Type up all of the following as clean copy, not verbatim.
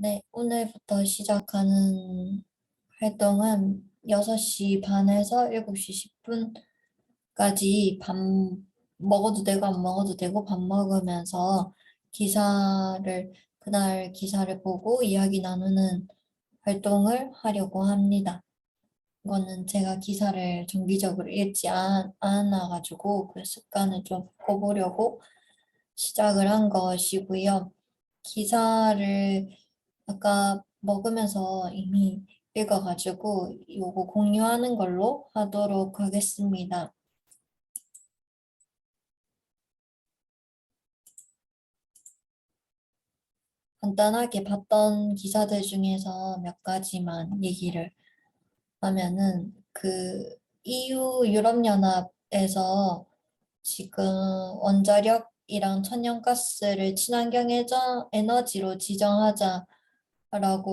네, 오늘부터 시작하는 활동은 6시 반에서 7시 10분까지 밥 먹어도 되고 안 먹어도 되고 밥 먹으면서 그날 기사를 보고 이야기 나누는 활동을 하려고 합니다. 이거는 제가 기사를 정기적으로 읽지 않아가지고 그 습관을 좀 바꿔보려고 시작을 한 것이고요. 기사를 아까 먹으면서 이미 읽어가지고 요거 공유하는 걸로 하도록 하겠습니다. 간단하게 봤던 기사들 중에서 몇 가지만 얘기를 하면은 그 EU 유럽연합에서 지금 원자력이랑 천연가스를 친환경 에너지로 지정하자라고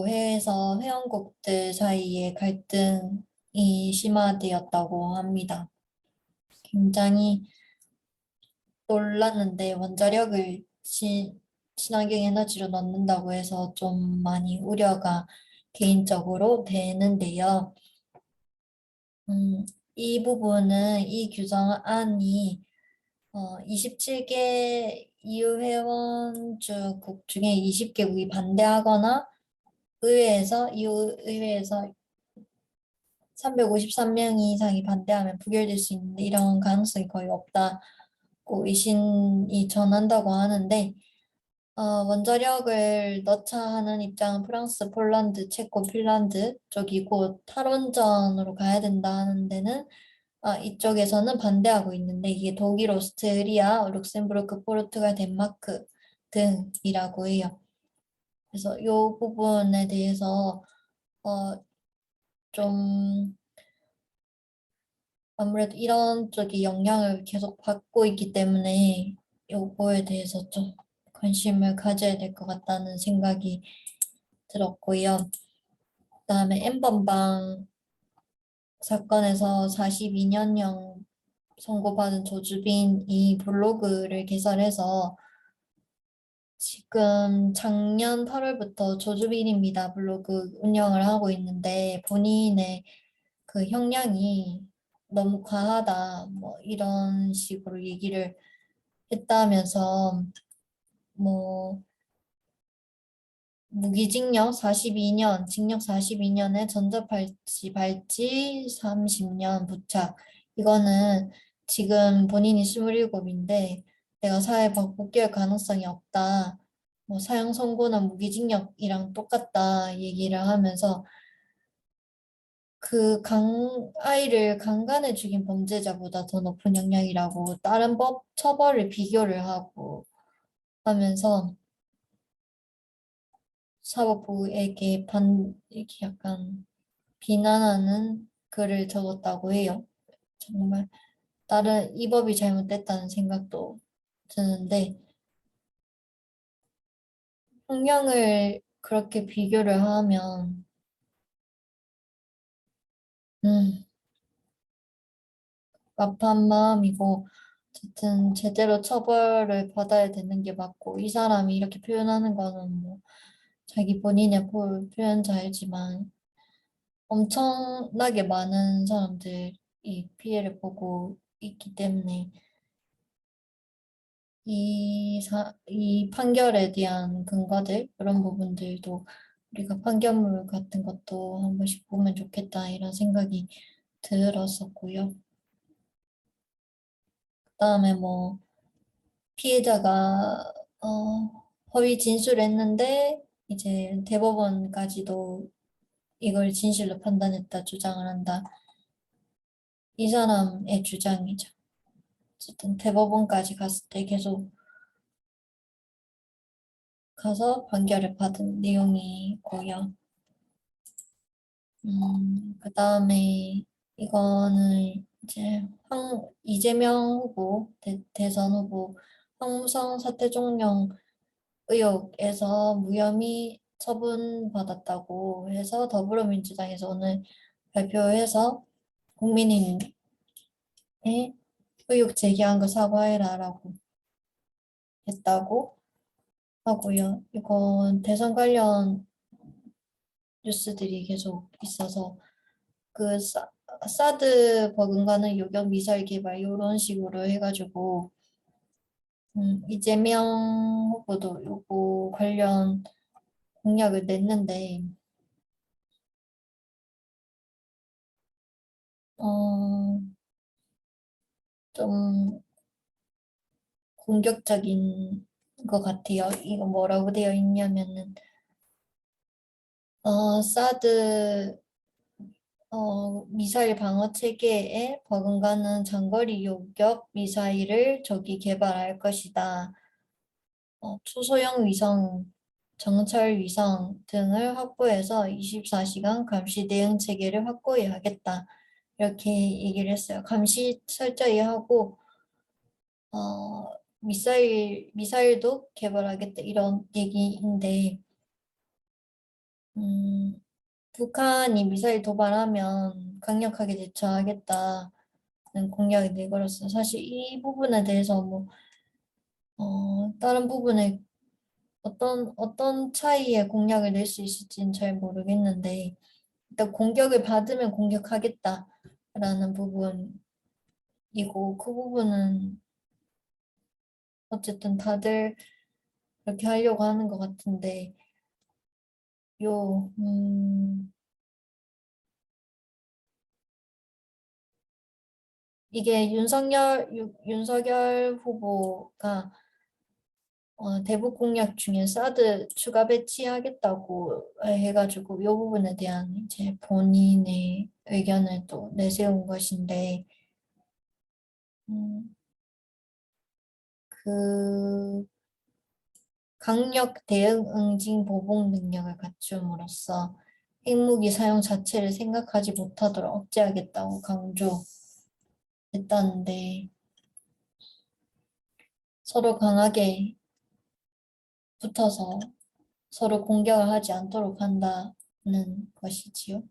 해서 회원국들 사이에 갈등이 심화되었다고 합니다. 굉장히 놀랐는데 친환경 에너지로 넣는다고 해서 좀 많이 우려가 개인적으로 되는데요. 이 부분은 이 규정안이 27개 EU 회원주국 중에 20개국이 반대하거나 EU 의회에서 353명 이상이 반대하면 부결될 수 있는데 이런 가능성이 거의 없다고 의신이 전한다고 하는데 원자력을 넣자 하는 입장은 프랑스, 폴란드, 체코, 핀란드 쪽이고 탈원전으로 가야 된다 하는 데는 이쪽에서는 반대하고 있는데 이게 독일, 오스트리아, 룩셈부르크, 포르투갈, 덴마크 등이라고 해요. 그래서 이 부분에 대해서 어, 좀 아무래도 이런 쪽이 영향을 계속 받고 있기 때문에 요거에 대해서 좀 관심을 가져야 될 것 같다는 생각이 들었고요. 그다음에 엠번방 사건에서 42년형 선고받은 조주빈이 블로그를 개설해서 지금 작년 8월부터 조주빈입니다 블로그 운영을 하고 있는데 본인의 그 형량이 너무 과하다 뭐 이런 식으로 얘기를 했다면서 뭐 무기징역 42년, 징역 42년에 발찌 30년 부착. 이거는 지금 본인이 27인데 내가 사회 복귀할 가능성이 없다. 뭐 사형 선고는 무기징역이랑 똑같다 얘기를 하면서 아이를 강간해 죽인 범죄자보다 더 높은 형량이라고 다른 법 처벌을 비교를 하고 하면서 사법부에게 이렇게 약간 비난하는 글을 적었다고 해요. 정말 다른 이 법이 잘못됐다는 생각도 드는데 형량을 그렇게 비교를 하면 음, 답답한 마음이고 어쨌든 제대로 처벌을 받아야 되는 게 맞고 이 사람이 이렇게 표현하는 거는 뭐 자기 본인의 표현 자유지만 엄청나게 많은 사람들이 피해를 보고 있기 때문에 이 판결에 대한 근거들, 그런 부분들도 우리가 판결문 같은 것도 한 번씩 보면 좋겠다, 이런 생각이 들었었고요. 그다음에 뭐, 피해자가, 허위 진술했는데, 이제 대법원까지도 이걸 진실로 판단했다, 주장을 한다. 이 사람의 주장이죠. 어쨌든 대법원까지 갔을 때 계속 가서 판결을 받은 내용이고요. 그다음에 이거는 이제 이재명 후보, 대선 후보 황무성 사퇴 종용 의혹에서 무혐의 처분받았다고 해서 더불어민주당에서 오늘 발표해서 국민의힘에 의혹 제기한 거 사과해라라고 했다고 하고요. 이건 대선 관련 뉴스들이 계속 있어서 그 사드 버금가는 요격 미사일 개발 이런 식으로 해가지고 이재명 후보도 요거 관련 공약을 냈는데 어, 좀 공격적인 것 같아요. 이거 뭐라고 되어 있냐면은 사드 미사일 방어 체계에 버금가는 장거리 요격 미사일을 적이 개발할 것이다. 초소형 위성, 정찰 위성 등을 확보해서 24시간 감시 대응 체계를 확고히 하겠다. 이렇게 얘기를 했어요. 감시 철저히 하고 미사일도 개발하겠다 이런 얘기인데 음, 북한이 미사일 도발하면 강력하게 대처하겠다는 공약을 내걸었어요. 사실 이 부분에 대해서 뭐 다른 부분에 어떤 차이의 공약을 낼 수 있을지는 잘 모르겠는데 일단 공격을 받으면 공격하겠다라는 부분이고 그 부분은 어쨌든 다들 그렇게 하려고 하는 것 같은데 요 이게 윤석열 후보가 대북 공약 중에 사드 추가 배치하겠다고 해가지고 이 부분에 대한 이제 본인의 의견을 또 내세운 것인데 음, 그 강력 대응 응징 보복 능력을 갖춤으로써 핵무기 사용 자체를 생각하지 못하도록 억제하겠다고 강조했다는데 서로 강하게 붙어서 서로 공격을 하지 않도록 한다는 것이지요.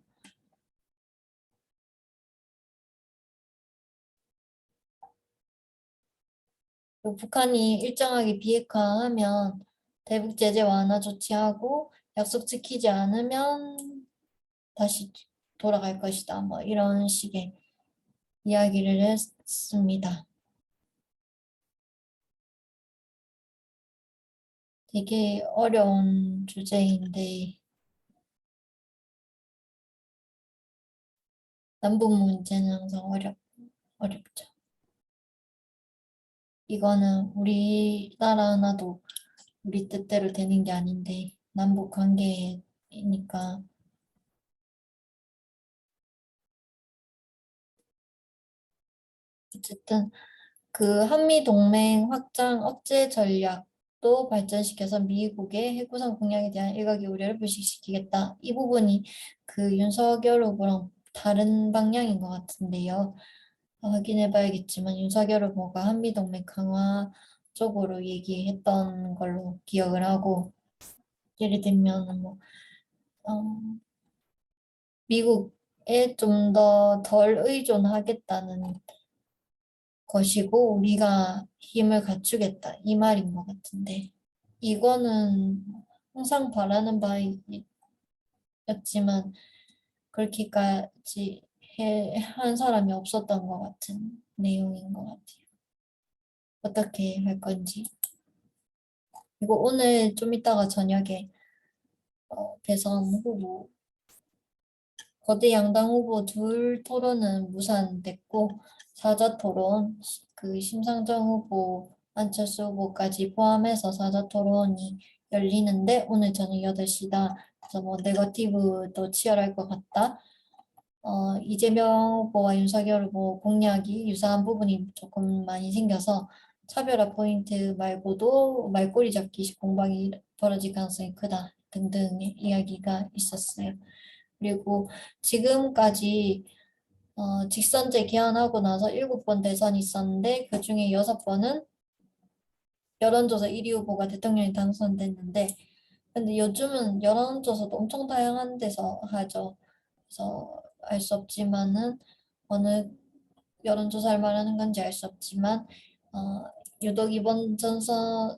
그리고 북한이 일정하게 비핵화하면 대북 제재 완화 조치하고 약속 지키지 않으면 다시 돌아갈 것이다. 뭐 이런 식의 이야기를 했습니다. 되게 어려운 주제인데 남북 문제는 항상 어렵죠. 이거는 우리나라 하나도 우리 뜻대로 되는 게 아닌데 남북 관계니까 어쨌든 그 한미 동맹 확장 억제 전략도 발전시켜서 미국의 핵구상 공약에 대한 일각의 우려를 불식시키겠다. 이 부분이 그 윤석열 후보랑 다른 방향인 것 같은데요. 확인해 봐야겠지만 윤석열 후보가 한미 동맹 강화 쪽으로 얘기했던 걸로 기억을 하고 예를 들면 뭐 미국에 좀 더 덜 의존하겠다는 것이고 우리가 힘을 갖추겠다 이 말인 것 같은데 이거는 항상 바라는 바였지만 그렇게까지 한 사람이 없었던 것 같은 내용인 것 같아요. 어떻게 할 건지. 그리고 오늘 좀 이따가 저녁에 대선 후보 거대 양당 후보 둘 토론은 무산됐고 사자 토론 그 심상정 후보, 안철수 후보까지 포함해서 사자 토론이 열리는데 오늘 저녁 8시다. 그래서 뭐 네거티브도 치열할 것 같다. 이재명 후보와 윤석열 후보 공약이 유사한 부분이 조금 많이 생겨서 차별화 포인트 말고도 말꼬리 잡기식 공방이 벌어질 가능성이 크다 등등의 이야기가 있었어요. 그리고 지금까지 직선제 개헌하고 나서 7번 대선이 있었는데 그중에 6번은 여론조사 1위 후보가 대통령이 당선됐는데 근데 요즘은 여론조사도 엄청 다양한 데서 하죠. 그래서 알 수 없지만은 어느 여론조사를 말하는 건지 알 수 없지만 어, 유독 이번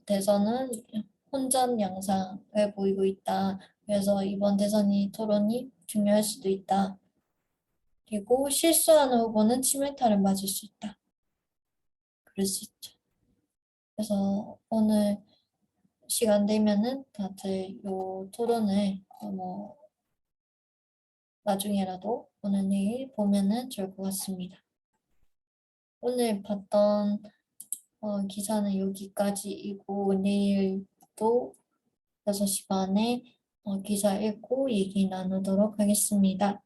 대선은 혼전 양상을 보이고 있다. 그래서 이번 대선이 토론이 중요할 수도 있다. 그리고 실수하는 후보는 치명타를 맞을 수 있다. 그럴 수 있죠. 그래서 오늘 시간 되면은 다들 요 토론을 뭐 나중에라도 오늘 내일 보면은 좋을 것 같습니다. 오늘 봤던 기사는 여기까지이고 내일도 6시 반에 기사 읽고 얘기 나누도록 하겠습니다.